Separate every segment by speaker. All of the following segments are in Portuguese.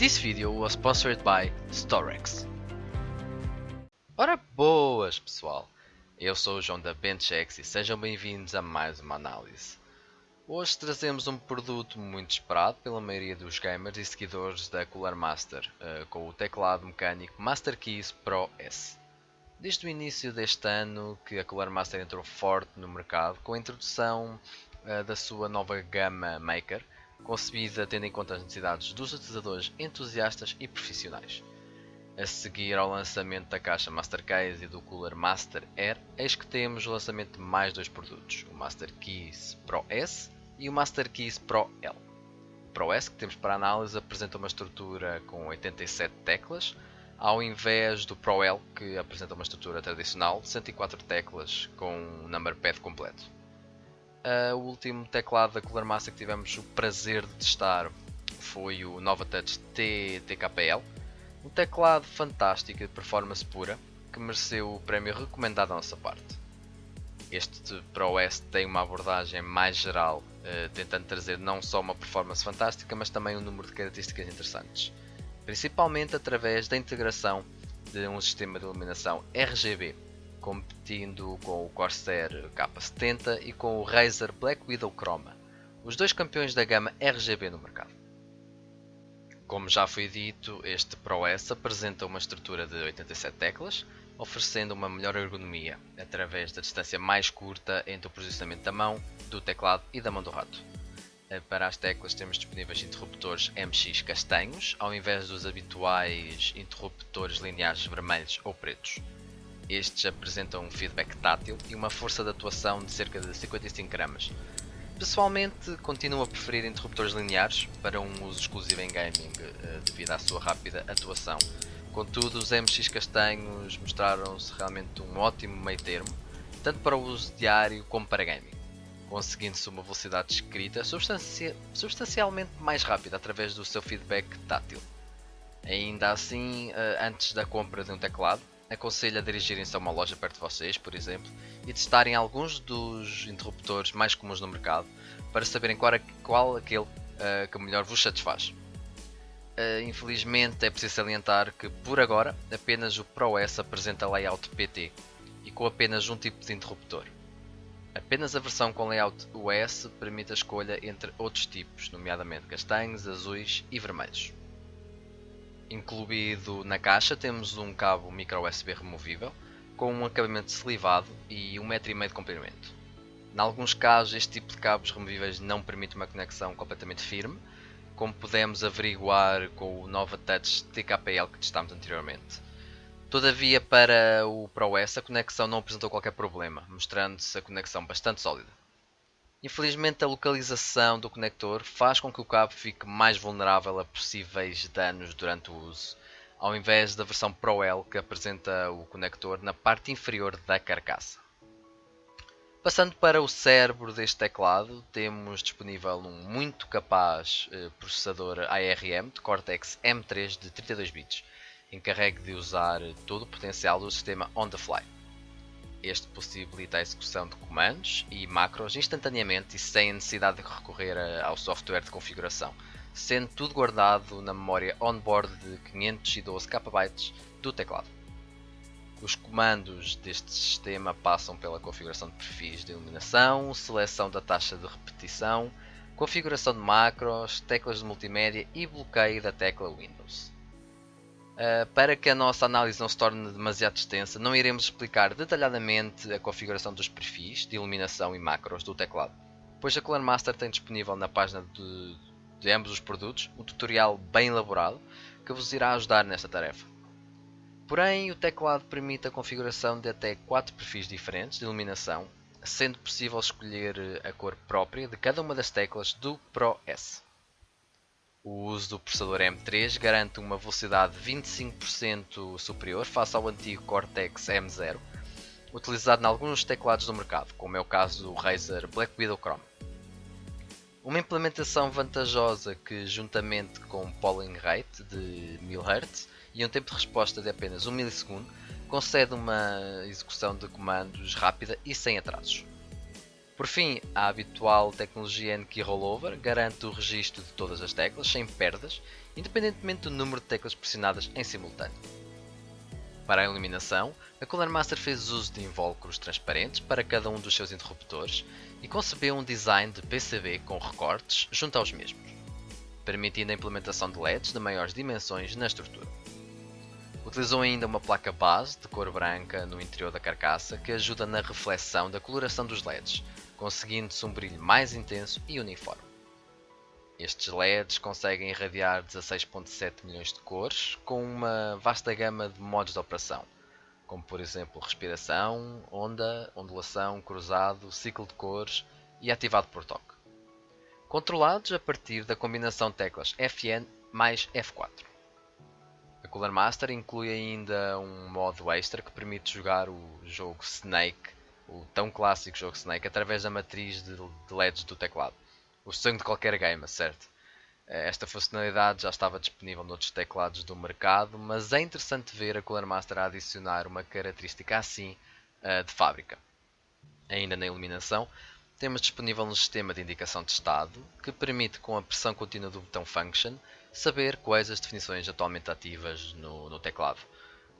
Speaker 1: This video was sponsored by Storex. Ora boas pessoal, eu sou o João da Benchex e sejam bem-vindos a mais uma análise. Hoje trazemos um produto muito esperado pela maioria dos gamers e seguidores da Cooler Master, com o teclado mecânico Master Keys Pro S. Desde o início deste ano que a Cooler Master entrou forte no mercado com a introdução da sua nova gama Maker, concebida tendo em conta as necessidades dos utilizadores entusiastas e profissionais. A seguir ao lançamento da caixa Master Case e do Cooler Master Air, eis que temos o lançamento de mais dois produtos, o Master Keys Pro S e o Master Keys Pro L. O Pro S, que temos para análise, apresenta uma estrutura com 87 teclas, ao invés do Pro L, que apresenta uma estrutura tradicional de 104 teclas com um numberpad completo. O último teclado da Cooler Master que tivemos o prazer de testar foi o Novatouch TKPL, um teclado fantástico de performance pura que mereceu o prémio recomendado da nossa parte. Este Pro S tem uma abordagem mais geral, tentando trazer não só uma performance fantástica, mas também um número de características interessantes, principalmente através da integração de um sistema de iluminação RGB, competindo com o Corsair K70 e com o Razer Black Widow Chroma, os dois campeões da gama RGB no mercado. Como já foi dito, este Pro S apresenta uma estrutura de 87 teclas, oferecendo uma melhor ergonomia, através da distância mais curta entre o posicionamento da mão, do teclado e da mão do rato. Para as teclas temos disponíveis interruptores MX castanhos, ao invés dos habituais interruptores lineares vermelhos ou pretos. Estes apresentam um feedback tátil e uma força de atuação de cerca de 55 gramas. Pessoalmente, continuo a preferir interruptores lineares para um uso exclusivo em gaming devido à sua rápida atuação. Contudo, os MX castanhos mostraram-se realmente um ótimo meio termo, tanto para o uso diário como para gaming, conseguindo-se uma velocidade de escrita substancialmente mais rápida através do seu feedback tátil. Ainda assim, antes da compra de um teclado, aconselho a dirigirem-se a uma loja perto de vocês, por exemplo, e testarem alguns dos interruptores mais comuns no mercado para saberem qual aquele que melhor vos satisfaz. Infelizmente é preciso salientar que por agora apenas o Pro S apresenta layout PT e com apenas um tipo de interruptor. Apenas a versão com layout US permite a escolha entre outros tipos, nomeadamente castanhos, azuis e vermelhos. Incluído na caixa temos um cabo micro USB removível com um acabamento slivado e 1,5 m de comprimento. Em alguns casos este tipo de cabos removíveis não permite uma conexão completamente firme, como pudemos averiguar com o Novatouch TKPL que testámos anteriormente. Todavia, para o Pro S a conexão não apresentou qualquer problema, mostrando-se a conexão bastante sólida. Infelizmente a localização do conector faz com que o cabo fique mais vulnerável a possíveis danos durante o uso, ao invés da versão Pro L que apresenta o conector na parte inferior da carcaça. Passando para o cérebro deste teclado, temos disponível um muito capaz processador ARM de Cortex M3 de 32 bits, encarregue de usar todo o potencial do sistema on the fly. Este possibilita a execução de comandos e macros instantaneamente e sem a necessidade de recorrer ao software de configuração, sendo tudo guardado na memória onboard de 512 KB do teclado. Os comandos deste sistema passam pela configuração de perfis de iluminação, seleção da taxa de repetição, configuração de macros, teclas de multimédia e bloqueio da tecla Windows. Para que a nossa análise não se torne demasiado extensa, não iremos explicar detalhadamente a configuração dos perfis de iluminação e macros do teclado, pois a Cooler Master tem disponível na página de ambos os produtos um tutorial bem elaborado que vos irá ajudar nesta tarefa. Porém, o teclado permite a configuração de até 4 perfis diferentes de iluminação, sendo possível escolher a cor própria de cada uma das teclas do Pro S. O uso do processador M3 garante uma velocidade 25% superior face ao antigo Cortex M0, utilizado em alguns teclados do mercado, como é o caso do Razer Black Widow Chroma. Uma implementação vantajosa que, juntamente com polling rate de 1000 Hz e um tempo de resposta de apenas 1 milissegundo, concede uma execução de comandos rápida e sem atrasos. Por fim, a habitual tecnologia N-Key Rollover garante o registro de todas as teclas sem perdas independentemente do número de teclas pressionadas em simultâneo. Para a iluminação, a Cooler Master fez uso de invólucros transparentes para cada um dos seus interruptores e concebeu um design de PCB com recortes junto aos mesmos, permitindo a implementação de LEDs de maiores dimensões na estrutura. Utilizou ainda uma placa base de cor branca no interior da carcaça que ajuda na reflexão da coloração dos LEDs, conseguindo-se um brilho mais intenso e uniforme. Estes LEDs conseguem irradiar 16.7 milhões de cores com uma vasta gama de modos de operação, como por exemplo respiração, onda, ondulação, cruzado, ciclo de cores e ativado por toque, controlados a partir da combinação de teclas FN mais F4. A Cooler Master inclui ainda um modo extra que permite jogar o jogo Snake, o tão clássico jogo Snake, através da matriz de LEDs do teclado. O sonho de qualquer gamer, certo? Esta funcionalidade já estava disponível noutros teclados do mercado, mas é interessante ver a Cooler Master a adicionar uma característica assim de fábrica. Ainda na iluminação, temos disponível um sistema de indicação de estado que permite, com a pressão contínua do botão Function, saber quais as definições atualmente ativas no teclado,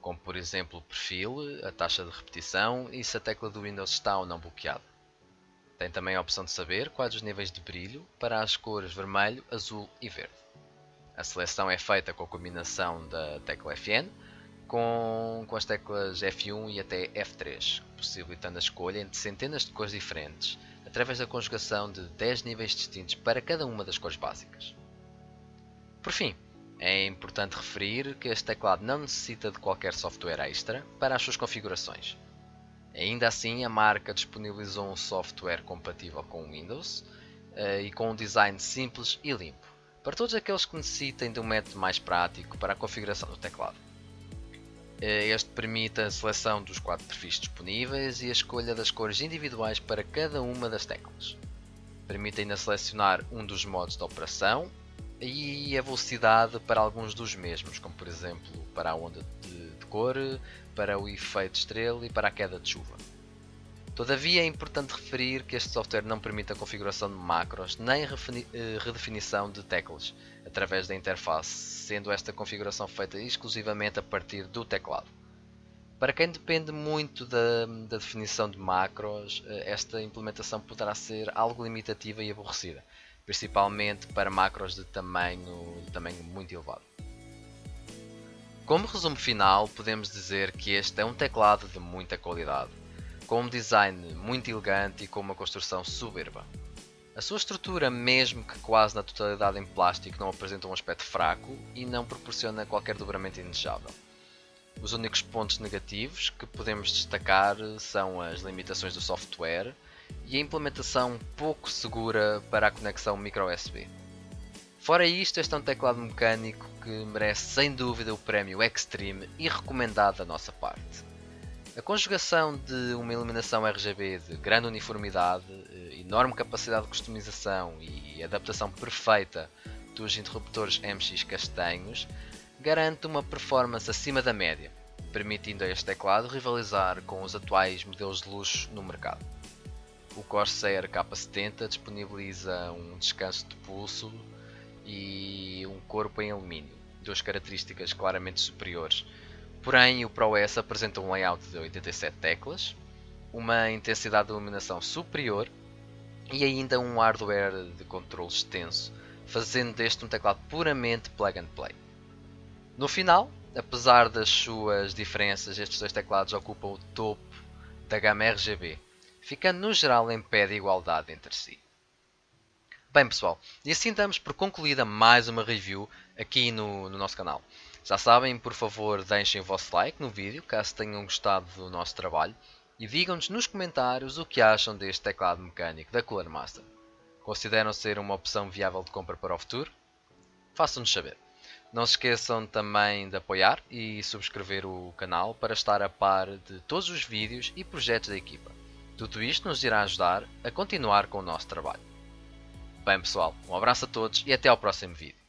Speaker 1: como por exemplo o perfil, a taxa de repetição e se a tecla do Windows está ou não bloqueada. Tem também a opção de saber quais os níveis de brilho para as cores vermelho, azul e verde. A seleção é feita com a combinação da tecla FN com as teclas F1 e até F3, possibilitando a escolha entre centenas de cores diferentes, através da conjugação de 10 níveis distintos para cada uma das cores básicas. Por fim, é importante referir que este teclado não necessita de qualquer software extra para as suas configurações. Ainda assim, a marca disponibilizou um software compatível com o Windows e com um design simples e limpo, para todos aqueles que necessitem de um método mais prático para a configuração do teclado. Este permite a seleção dos 4 perfis disponíveis e a escolha das cores individuais para cada uma das teclas. Permite ainda selecionar um dos modos de operação e a velocidade para alguns dos mesmos, como por exemplo para a onda de cor, para o efeito estrela e para a queda de chuva. Todavia é importante referir que este software não permite a configuração de macros nem redefinição de teclas através da interface, sendo esta configuração feita exclusivamente a partir do teclado. Para quem depende muito da definição de macros, esta implementação poderá ser algo limitativa e aborrecida, principalmente para macros de tamanho muito elevado. Como resumo final, podemos dizer que este é um teclado de muita qualidade, com um design muito elegante e com uma construção soberba. A sua estrutura, mesmo que quase na totalidade em plástico, não apresenta um aspecto fraco e não proporciona qualquer dobramento indesejável. Os únicos pontos negativos que podemos destacar são as limitações do software e a implementação pouco segura para a conexão micro USB. Fora isto, este é um teclado mecânico que merece sem dúvida o prémio Extreme e recomendado da nossa parte. A conjugação de uma iluminação RGB de grande uniformidade, enorme capacidade de customização e adaptação perfeita dos interruptores MX castanhos garante uma performance acima da média, permitindo a este teclado rivalizar com os atuais modelos de luxo no mercado. O Corsair K70 disponibiliza um descanso de pulso e um corpo em alumínio, duas características claramente superiores. Porém, o Pro S apresenta um layout de 87 teclas, uma intensidade de iluminação superior e ainda um hardware de controle extenso, fazendo deste um teclado puramente plug and play. No final, apesar das suas diferenças, estes dois teclados ocupam o topo da gama RGB, ficando no geral em pé de igualdade entre si. Bem pessoal, e assim damos por concluída mais uma review aqui no nosso canal. Já sabem, por favor deixem o vosso like no vídeo, caso tenham gostado do nosso trabalho, e digam-nos nos comentários o que acham deste teclado mecânico da Cooler Master. Consideram ser uma opção viável de compra para o futuro? Façam-nos saber. Não se esqueçam também de apoiar e subscrever o canal para estar a par de todos os vídeos e projetos da equipa. Tudo isto nos irá ajudar a continuar com o nosso trabalho. Bem pessoal, um abraço a todos e até ao próximo vídeo.